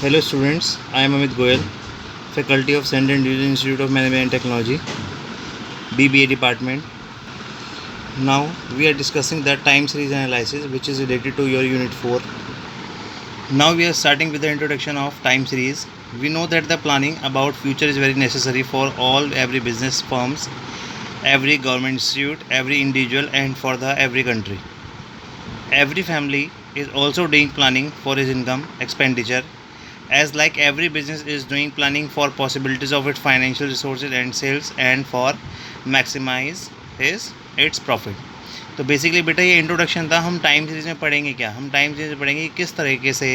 Hello students, I am Amit Goyal, Faculty of St. Andrews Institute of Management and Technology, BBA Department. Now we are discussing the time series analysis which is related to your Unit 4. Now we are starting with the introduction of time series. We know that the planning about future is very necessary for every business firms, every government institute, every individual and for the every country. Every family is also doing planning for his income expenditure as like every business is doing planning for possibilities of its financial resources and sales and for maximize his its profit. तो basically बेटा ये introduction था। हम time series में पढ़ेंगे क्या, हम time series में पढ़ेंगे किस तरीके से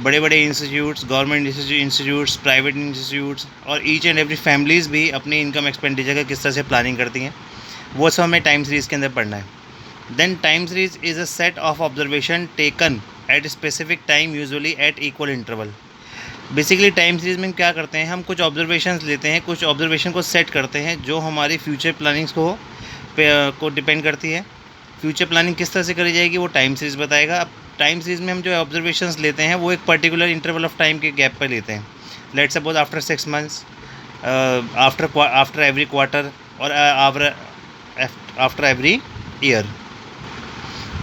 बड़े बड़े institutes, government institutes, private institutes और ईच एंड एवरी फैमिलीज़ भी अपनी इनकम एक्सपेंडिचर का किस तरह से प्लानिंग करती हैं, वो सब हमें टाइम सीरीज़ के अंदर पढ़ना है। Then time series is a set of observation taken at specific time usually at equal interval. Basically time series में क्या करते हैं, हम कुछ ऑब्जर्वेशंस लेते हैं, कुछ ऑब्जर्वेशन को सेट करते हैं जो हमारी फ्यूचर प्लानिंग्स को डिपेंड करती है। फ्यूचर प्लानिंग किस तरह से करी जाएगी वो टाइम सीरीज बताएगा। अब टाइम सीरीज में हम जो ऑब्जर्वेशंस लेते हैं वो एक पर्टिकुलर इंटरवल ऑफ टाइम के गैप पर लेते हैं। Let's suppose after 6 months, after every quarter और after every year.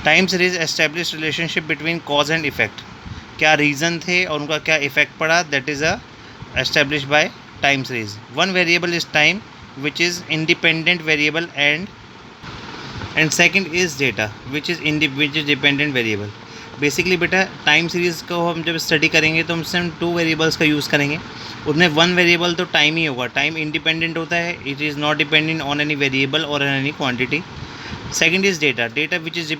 Time series establish relationship between cause and effect. क्या रीज़न थे और उनका क्या इफेक्ट पड़ा, that is establish by time series. One variable is time which is independent variable and second is data which is dependent variable. Basically बेटा time series को हम जब स्टडी करेंगे तो हम 2 वेरिएबल्स का यूज़ करेंगे। उसमें वन वेरिएबल तो टाइम ही होगा, टाइम इंडिपेंडेंट होता है, it is not dependent on any variable और any quantity. Second is data, data which is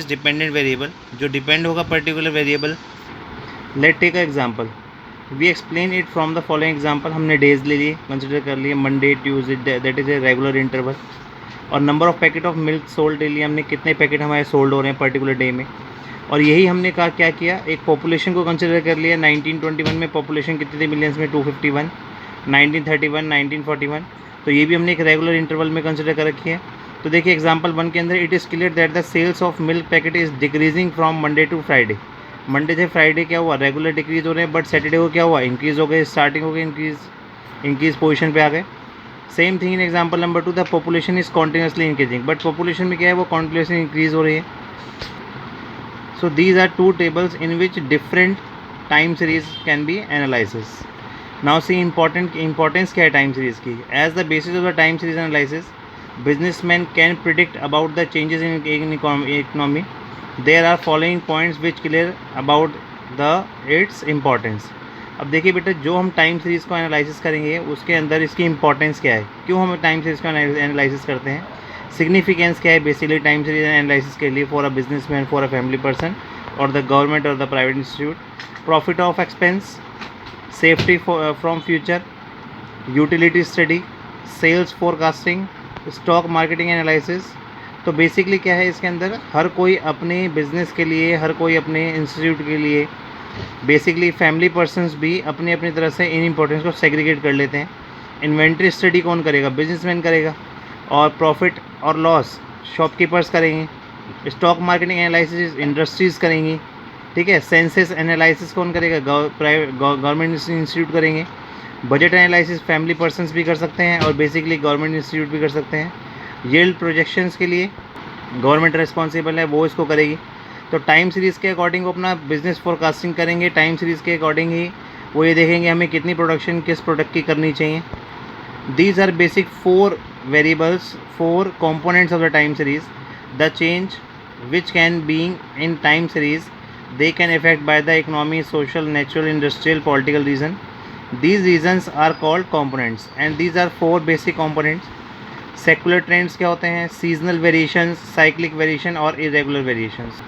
dependent variable, जो डिपेंड होगा particular variable. Let take a example, we explain it from the following example. हमने days ले लिए, consider कर लिए Monday Tuesday, that is a regular interval. और number of packet of milk sold ले लिया हमने, कितने पैकेट हमारे सोल्ड हो रहे हैं पर्टिकुलर डे में। और यही हमने कहा क्या किया, एक पॉपुलेशन को कंसिडर कर लिया। 1921 में पॉपुलेशन कितनी थी मिलियंस में, 251। 1931, 1941, तो ये भी हमने एक रेगुलर इंटरवल में कंसिडर कर रखी है। तो देखिए एग्जांपल 1 के अंदर, it is clear that the sales of milk packet is decreasing from Monday to Friday. Monday से फ्राइडे क्या हुआ, रेगुलर डिक्रीज हो रहे हैं, बट सैटरडे को क्या हुआ, इंक्रीज़ हो गए, स्टार्टिंग हो गए, इंक्रीज़ पोजीशन पे आ गए। Same thing in example number 2, the population is continuously increasing, but population में क्या है, वो कॉन्टिन्यूसली इंक्रीज़ हो रही है। So these are 2 tables in which different time series can be analysis. Now see importance क्या है टाइम सीरीज़ की। As the basis of the time series analysis, businessmen can predict about the changes in economy. There are following points which clear about the its importance. अब देखिए बेटा, जो हम time series को analysis करेंगे उसके अंदर इसकी इंपॉर्टेंस क्या है, क्यों हम टाइम सीरीज़ को एनालिसिस करते हैं, सिग्निफिकेंस क्या है बेसिकली टाइम सीरीज एनालिसिस के लिए for a businessman, for a family person और द गवर्नमेंट और the private institute. Profit of expense, safety from future, utility study, sales forecasting, stock marketing analysis. तो basically क्या है इसके अंदर, हर कोई अपने बिजनेस के लिए, हर कोई अपने इंस्टीट्यूट के लिए, बेसिकली फैमिली पर्सन्स भी अपनी अपनी तरह से इन इंपॉर्टेंस को सेग्रीगेट कर लेते हैं। इन्वेंट्री स्टडी कौन करेगा, बिजनेसमैन करेगा, और प्रॉफिट और लॉस शॉपकीपर्स करेंगे। स्टॉक मार्केटिंग एनालिसिस इंडस्ट्रीज़ करेंगी, ठीक है। सेंसस एनालिसिस कौन करेगा, गवर्नमेंट इंस्टीट्यूट करेंगे। बजट एनालिसिस फैमिली पर्सन्स भी कर सकते हैं और बेसिकली गवर्नमेंट इंस्टीट्यूट भी कर सकते हैं। यील्ड प्रोजेक्शंस के लिए गवर्नमेंट रिस्पॉन्सिबल है, वो इसको करेगी। तो टाइम सीरीज़ के अकॉर्डिंग वो अपना बिजनेस फोरकास्टिंग करेंगे, टाइम सीरीज़ के अकॉर्डिंग ही वो ये देखेंगे हमें कितनी प्रोडक्शन किस प्रोडक्ट की करनी चाहिए। These are basic 4 variables, 4 components of the time series. The change which can being in time series, they can affect by the economy, social, natural, industrial, political reason. These reasons are called components and these are 4 basic components. Secular trends क्या होते हैं, seasonal variations, cyclic variation और irregular variations.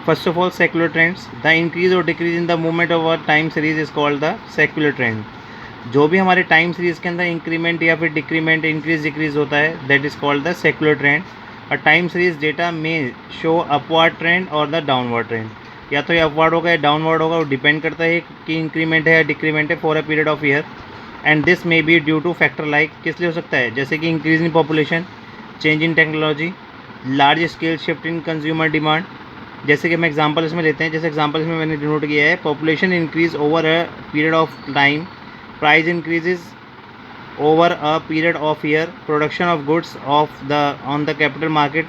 First of all, secular trends. The increase or decrease in the movement of our time series is called the secular trend. जो भी हमारे time series के अंदर increment या फिर डिक्रीमेंट, इंक्रीज डिक्रीज होता है, that is called the secular trend. और टाइम सीरीज डेटा में शो अपवर्ड ट्रेंड और द डाउनवर्ड ट्रेंड, या तो ये अपवर्ड होगा या डाउनवर्ड होगा, वो डिपेंड करता है कि इंक्रीमेंट है या डिक्रीमेंट है for a period of year. And this may be due two factor like, किस लिए हो सकता है, जैसे कि increase in population, change in technology, large scale shift in consumer demand, जैसे कि हम एग्जांपल इसमें लेते हैं, जैसे एग्जांपल इसमें मैंने डिनोट किया है, population increase over a period of time, price increases over a period of year, production of goods of the on the capital market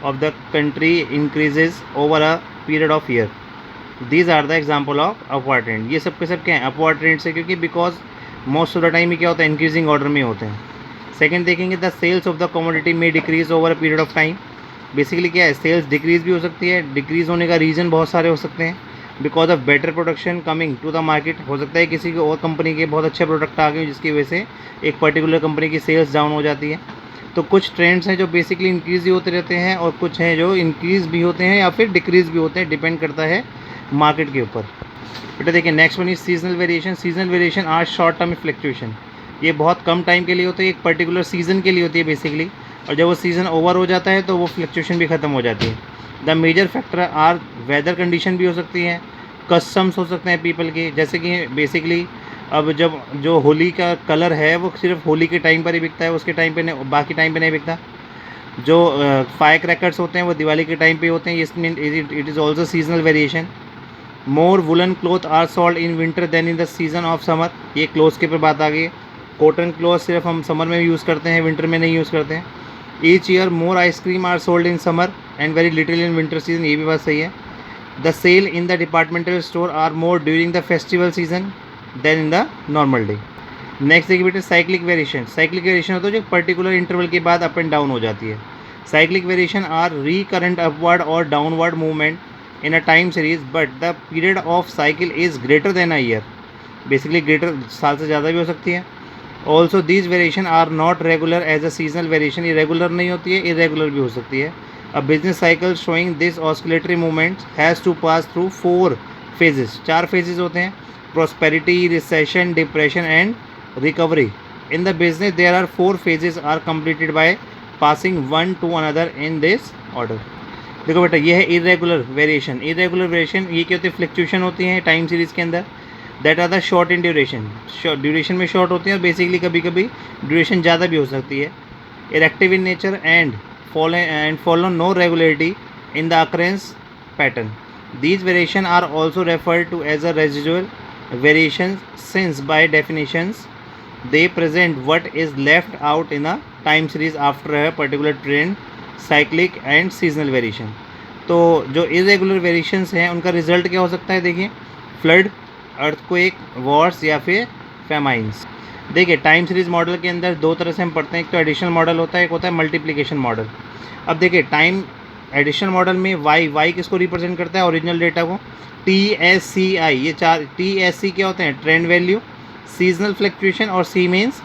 of the country increases over a period of year. These are the example of upward trend. ये सब के सब क्या है, upward trend से, क्योंकि because most of the time ये क्या होता है, increasing order में होते हैं. सेकेंड देखेंगे, the sales of the commodity में decrease over a period of time. Basically क्या है, सेल्स डिक्रीज भी हो सकती है. डिक्रीज होने का रीज़न बहुत सारे हो सकते हैं. Because of better production coming to the market, हो सकता है किसी को और कंपनी के बहुत अच्छे प्रोडक्ट आ गए जिसकी वजह से एक पर्टिकुलर कंपनी की सेल्स डाउन हो जाती है. तो कुछ ट्रेंड्स हैं जो बेसिकली इंक्रीज़ ही होते रहते हैं और कुछ हैं जो इंक्रीज़ भी होते हैं या फिर डिक्रीज़ भी होते हैं, डिपेंड करता है मार्केट के ऊपर. बेटा देखिए, next one is seasonal variation. Seasonal variation are short term fluctuation. ये बहुत कम टाइम के लिए होती है, एक पर्टिकुलर सीज़न के लिए होती है बेसिकली, और जब वो सीज़न ओवर हो जाता है तो वो फ्लक्चुएशन भी ख़त्म हो जाती है. The major factor are weather condition भी हो सकती है, कस्टम्स हो सकते हैं पीपल के, जैसे कि बेसिकली अब जब जो होली का कलर है वो सिर्फ होली के टाइम पर ही बिकता है, उसके टाइम पे नहीं, बाकी टाइम पे नहीं बिकता. जो फायर क्रैकर्स होते हैं वो दिवाली के टाइम पे होते हैं, is mean it is also seasonal variation. More woollen cloth are sold in winter than in the season of summer. ये क्लोथ्स के ऊपर बात आ गई. कॉटन क्लोथ सिर्फ हम समर में यूज़ करते हैं, विंटर में नहीं यूज़ करते हैं. Each year more ice cream are sold in summer and very little in winter season. ये भी बात सही है. The sale in the departmental store are more during the festival season than in the normal day. Next देखिए बेटे, cyclic variation. Cyclic variation होता है जो पर्टिकुलर इंटरवल के बाद अप एंड डाउन हो जाती है. Cyclic variation are recurrent upward और downward movement in a time series, but the period of cycle is greater than a year. Basically greater, साल से ज़्यादा भी हो सकती है. Also these variation are not regular as a seasonal variation. irregular नहीं होती है, irregular भी हो सकती है. A business cycle showing this oscillatory movement has to pass through 4 phases. 4 phases होते हैं: prosperity, recession, depression and recovery. In the business there are 4 phases are completed by passing one to another in this order. देखो बेटा, ये है irregular variation. Irregular variation ये क्या होती है, फ्लक्चुएशन होती है टाइम सीरीज़ के अंदर. That are the short in duration. Duration में शॉर्ट होती है और बेसिकली कभी कभी ड्यूरेशन ज़्यादा भी हो सकती है. इरेक्टिव in nature and follow no regularity in the occurrence pattern. These variation are also referred to as a residual variation since by definitions they present what is left out in a time series after a particular trend, cyclic and seasonal variation. तो जो irregular variations हैं उनका result क्या हो सकता है, देखिए, flood, earthquake, Wars या फिर फेमाइंस. देखिए, टाइम सीरीज मॉडल के अंदर 2 तरह से हम पढ़ते हैं. एक तो एडिशनल मॉडल होता है, एक होता है मल्टीप्लिकेशन मॉडल. अब देखिए, टाइम एडिशनल मॉडल में वाई किसको रिप्रेजेंट करता है, ओरिजिनल डेटा को. TSCI, ये 4 TSC क्या होते हैं, ट्रेंड वैल्यू, सीजनल फ्लक्चुएशन और C मीन्स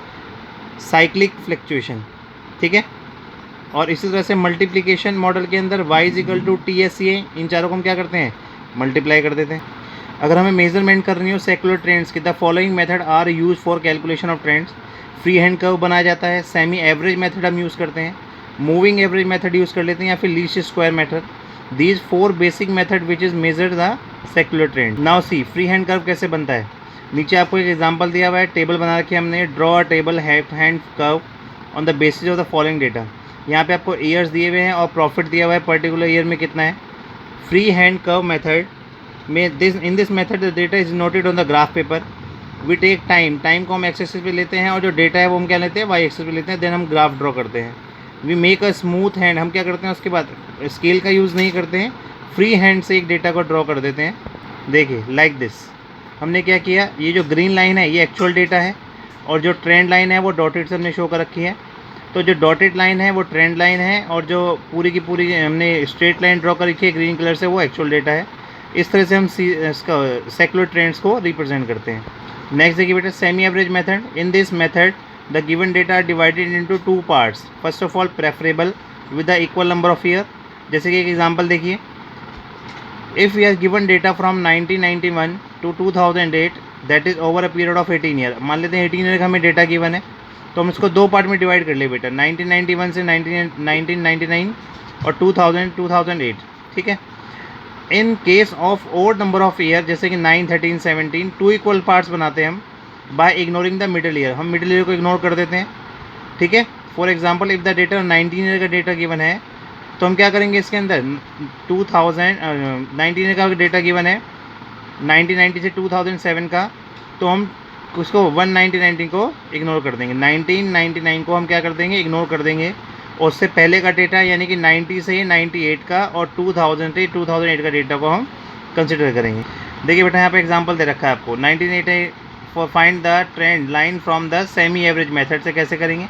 साइक्लिक फ्लक्चुएशन. ठीक है. और इसी तरह से मल्टीप्लिकेशन मॉडल के अंदर y इक्वल टू TSCA, इन चारों को हम क्या करते हैं, मल्टीप्लाई कर देते हैं. अगर हमें मेजरमेंट करनी हो सेकुलर ट्रेंड्स की, the following method are use for calculation of trends. Free hand curve बनाया जाता है, सेमी एवरेज मेथड हम यूज़ करते हैं, मूविंग एवरेज मेथड यूज़ कर लेते हैं, या फिर least square method. These 4 basic method which is measure the secular trend. Now see free hand curve कैसे बनता है. नीचे आपको एक एग्जाम्पल दिया हुआ है, टेबल बना रखी है हमने. Draw a table hand curve on the basis of the following data. यहाँ पे आपको ईयर्स दिए हुए हैं और प्रॉफिट दिया हुआ है पर्टिकुलर ईयर में कितना है. फ्री हैंड कर्व मेथड में in this method the data is noted on the graph paper. We take time को हम एक्स एक्सिस पे लेते हैं और जो डेटा है वो हम क्या लेते हैं, वाई एक्सिस पे लेते हैं. देन हम ग्राफ ड्रॉ करते हैं. We make a smooth hand. हम क्या करते हैं उसके बाद, स्केल का यूज़ नहीं करते हैं, फ्री हैंड से एक डेटा को ड्रॉ कर देते हैं. देखिए, लाइक दिस. हमने क्या किया, ये जो ग्रीन लाइन है ये एक्चुअल डेटा है और जो ट्रेंड लाइन है वो डॉटेड से हमने शो कर रखी है. तो जो डॉटेड लाइन है वो ट्रेंड लाइन है और जो पूरी की पूरी हमने स्ट्रेट लाइन ड्रॉ कर रखी है ग्रीन कलर से, वो एक्चुअल डेटा है. इस तरह से हम इसका सेकुलर ट्रेंड्स को रिप्रेजेंट करते हैं. नेक्स्ट देखिए बेटा, semi average method. In this method the given data are divided into 2 parts. First of all preferable with the equal number of year. जैसे कि एक एग्जांपल देखिए, if we are given data from 1991 to 2008 that is over a period of 18 year. मान लेते हैं 18 year का हमें data given है, तो हम इसको 2 पार्ट में डिवाइड कर ले बेटा, 1991 से 1999 और 2008. ठीक है. In case of odd number of year, जैसे कि 9, 13, 17, 2 इक्वल पार्ट्स बनाते हैं हम by ignoring the middle year. हम मिडिल ईयर को इग्नोर कर देते हैं. ठीक है. For example, if the data 19 year का डेटा गिवन है तो हम क्या करेंगे इसके अंदर 1990 का डेटा गिवन है, 1990 से 2007 का, तो हम उसको 1990 को इग्नोर कर देंगे, 1999 को हम क्या कर देंगे, इग्नोर कर देंगे। उससे पहले का डेटा यानी कि 90 से 98 का और 2000 से 2008 का डेटा को हम कंसिडर करेंगे। देखिए बेटा यहाँ पे एग्जांपल दे रखा है आपको, 1980 for find the trend line from the semi average method से कैसे करेंगे।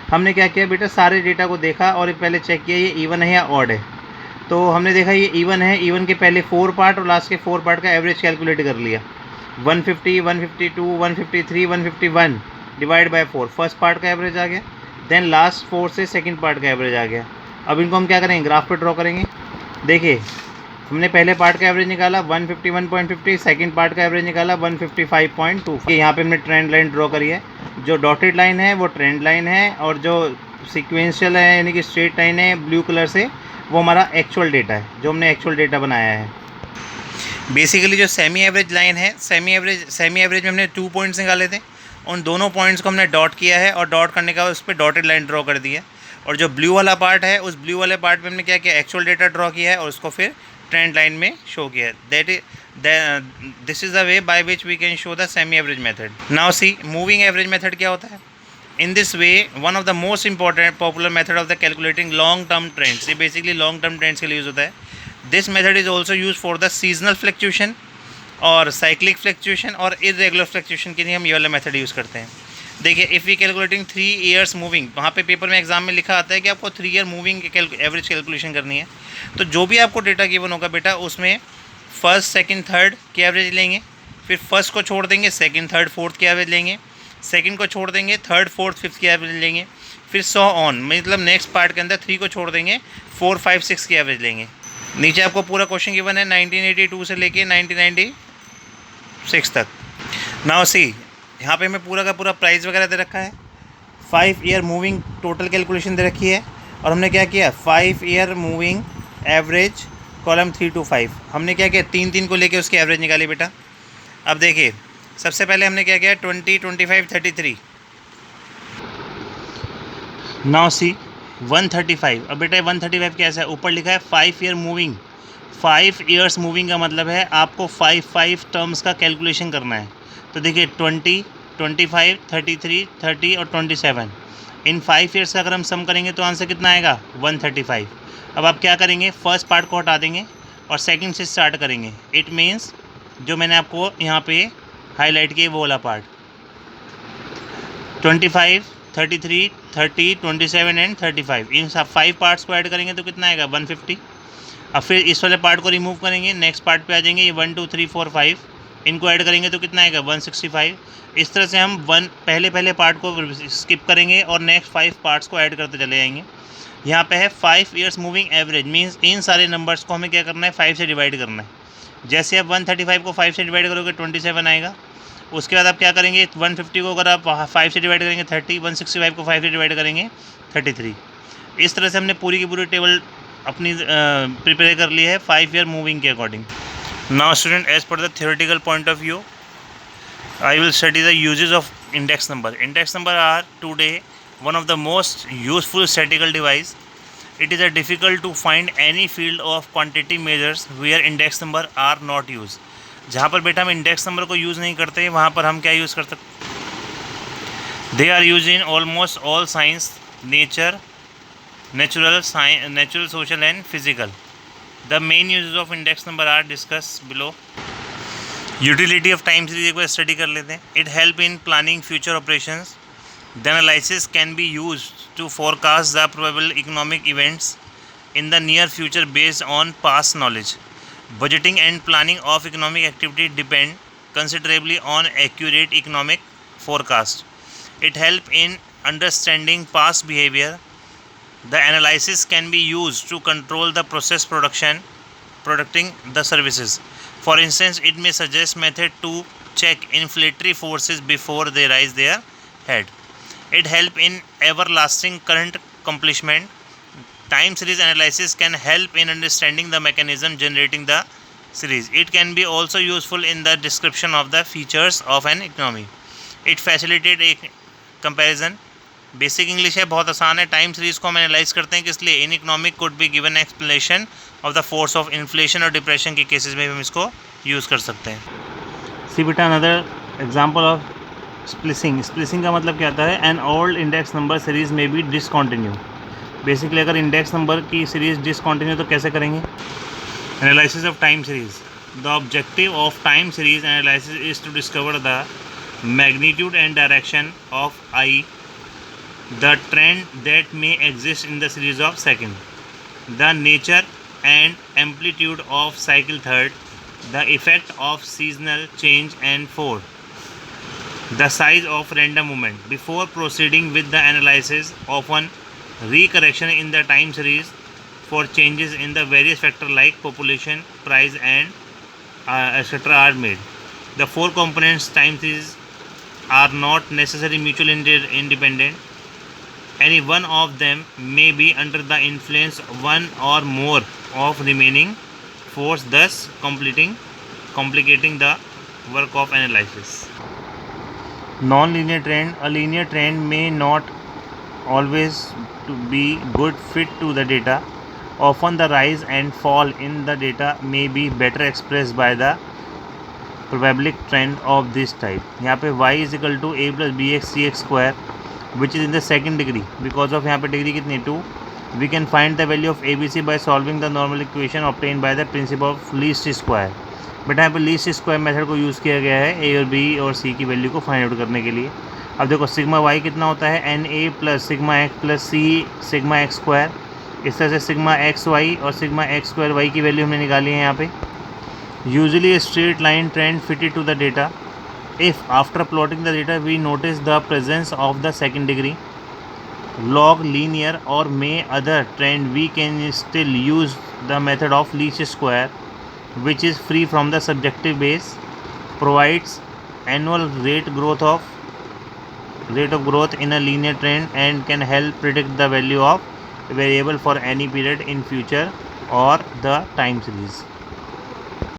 हमने क्या किया बेटा, सारे डेटा को देखा और पहले चेक किया ये इवन है या ऑड है। तो हमने देखा ये इवन है, इवन के पहले 4 पार्ट और लास्ट के 4 पार्ट का एवरेज कैलकुलेट कर लिया, 150, 152, 153, 151 डिवाइड बाय 4, फर्स्ट पार्ट का एवरेज आ गया। देन लास्ट 4 से सेकंड पार्ट का एवरेज आ गया। अब इनको हम क्या करेंगे, ग्राफ पे ड्रॉ करेंगे। देखिए हमने पहले पार्ट का एवरेज निकाला 151.50, सेकंड पार्ट का एवरेज निकाला 155.25। यहाँ पे हमने ट्रेंड लाइन ड्रॉ करी है, जो डॉटेड लाइन है वो ट्रेंड लाइन है और जो सिक्वेंशियल है यानी कि स्ट्रेट लाइन है ब्लू कलर से, वो हमारा एक्चुअल डेटा है, जो हमने एक्चुअल डेटा बनाया है। बेसिकली जो सेमी एवरेज लाइन है, सेमी एवरेज में हमने 2 पॉइंट्स निकाले थे, उन दोनों पॉइंट्स को हमने डॉट किया है और डॉट करने का उस पर डॉटेड लाइन ड्रॉ कर दी है। और जो ब्लू वाला पार्ट है, उस ब्लू वाले पार्ट में हमने क्या किया, एक्चुअल डेटा ड्रॉ किया है और उसको फिर ट्रेंड लाइन में शो किया है। This is the way by which we can show the semi average method. Now see moving average method क्या होता है। In this way one of the most important popular method of the calculating long term trends, ये basically long term trends के लिए use होता है। This method is also use for the seasonal fluctuation और cyclic fluctuation और irregular fluctuation के लिए हम ये वाला मेथड यूज़ करते हैं। देखिए if we calculating 3 years moving, वहाँ पे पेपर में एग्जाम में लिखा आता है कि आपको 3 ईयर मूविंग एवरेज कैलकुलेशन करनी है। तो जो भी आपको डेटा गिवन होगा बेटा, उसमें फर्स्ट सेकंड थर्ड की एवरेज लेंगे, फिर फर्स्ट को छोड़ देंगे, सेकंड थर्ड फोर्थ की एवरेज लेंगे, सेकंड को छोड़ देंगे, थर्ड फोर्थ फिफ्थ की एवरेज लेंगे, फिर 100 ऑन, मतलब नेक्स्ट पार्ट के अंदर 3 को छोड़ देंगे, 4 5 6 की एवरेज लेंगे। नीचे आपको पूरा क्वेश्चन गिवन है 1982 से लेके 1996 तक। नाउ सी यहाँ पे हमें पूरा का पूरा प्राइस वगैरह दे रखा है, 5 ईयर मूविंग टोटल कैलकुलेशन दे रखी है और हमने क्या किया 5 year moving average column 3 to 5 हमने क्या किया 3 को लेके उसकी एवरेज निकाली बेटा। अब देखिए सबसे पहले हमने क्या किया 20, 25, 33। Now see 135। अब बेटा 135 कैसा है, ऊपर लिखा है 5 ईयर मूविंग, 5 ईयर्स मूविंग का मतलब है आपको 5 टर्म्स का कैलकुलेशन करना है। तो देखिए 20, 25, 33, 30 और 27, इन 5 ईयर्स का अगर हम सम करेंगे तो आंसर कितना आएगा 135। अब आप क्या करेंगे, फर्स्ट पार्ट को हटा देंगे और सेकंड से स्टार्ट करेंगे। इट मीन्स जो मैंने आपको यहाँ पे हाईलाइट किया वो वाला पार्ट 25, 33, 30, 27 एंड 35, इन सब 5 पार्ट्स को ऐड करेंगे तो कितना आएगा 150। अब फिर इस वाले पार्ट को रिमूव करेंगे, नेक्स्ट पार्ट पे आ जाएंगे, ये 1 2 3 4 5, इनको ऐड करेंगे तो कितना आएगा 165। इस तरह से हम पहले पार्ट को स्किप करेंगे और नेक्स्ट 5 पार्ट्स को ऐड करते चले जाएंगे। यहाँ पे है 5 years moving average, means in सारे नंबर्स को हमें क्या करना है 5 से डिवाइड करना है। जैसे आप 135 को 5 से डिवाइड करोगे 27 आएगा। उसके बाद आप क्या करेंगे 150 को अगर आप 5 से डिवाइड करेंगे 30, 165 को 5 से डिवाइड करेंगे 33। इस तरह से हमने पूरी की पूरी टेबल अपनी प्रिपेयर कर ली है 5 ईयर मूविंग के according. Now student, as per the theoretical point of view I will study the uses of index number. Index number are today one of the most useful statistical device. It is difficult to find any field of quantity measures where index number are not used. जहाँ पर बेटा हम index number को use नहीं करते वहाँ पर हम क्या यूज़ कर सकते, they are use in almost all science, natural, social and physical. The main uses of index number are discuss below. Utility of time series एक बार स्टडी कर लेते हैं। It help in planning future operations. The analysis can be used to forecast the probable economic events in the near future based on past knowledge. Budgeting and planning of economic activity depend considerably on accurate economic forecast. It helps in understanding past behavior. The analysis can be used to control the process producing the services. For instance, it may suggest method to check inflationary forces before they rise their head. It helps in everlasting current accomplishment. Time series analysis can help in understanding the mechanism generating the series. It can be also useful in the description of the features of an economy. It facilitates a comparison basic English है, बहुत आसान है। Time series को हम analyse करते हैं किस लिए, in economic could be given explanation of the force of inflation और डिप्रेशन के केसेस में भी हम इसको यूज़ कर सकते हैं। सी बेटा another example of splicing. Splicing का मतलब क्या होता है, an old index number series में बी डिसकॉन्टिन्यू। बेसिकली अगर इंडेक्स नंबर की सीरीज डिसकॉन्टिन्यू तो कैसे करेंगे। Analysis of time series. The objective of time series analysis is to discover the magnitude and direction of I, the trend that may exist in the series of second, the nature and amplitude of cycle third, the effect of seasonal change, and fourth, the size of random movement. Before proceeding with the analysis, often recorrection in the time series for changes in the various factors like population, price, and etc. are made. The four components time series are not necessarily mutually independent. Any one of them may be under the influence of one or more of remaining force, thus complicating the work of analysis. Non-linear trend. A linear trend may not always to be good fit to the data. Often the rise and fall in the data may be better expressed by the probabilic trend of this type. यहाँ पे y is equal to a plus bx cx square which is in the second degree because of यहाँ पे degree कितनी 2. We can find the value of abc by solving the normal equation obtained by the principle of least square. बेटा यहाँ पे least square method को use किया गया है a और b और c की वैल्यू को फाइंड आउट करने के लिए। अब देखो सिग्मा y कितना होता है, N A plus sigma X plus C sigma X square. इस तरह से सिग्मा एक्स वाई और सिग्मा एक्स स्क्वायर वाई की वैल्यू हमने निकाली है यहाँ पे। Usually a straight line trend fitted to the data. If after plotting the data we notice the presence of the second degree, log, linear or may other trend, we can still use the method of least square which is free from the subjective base, provides annual rate of growth in a linear trend and can help predict the value of variable for any period in future or the time series.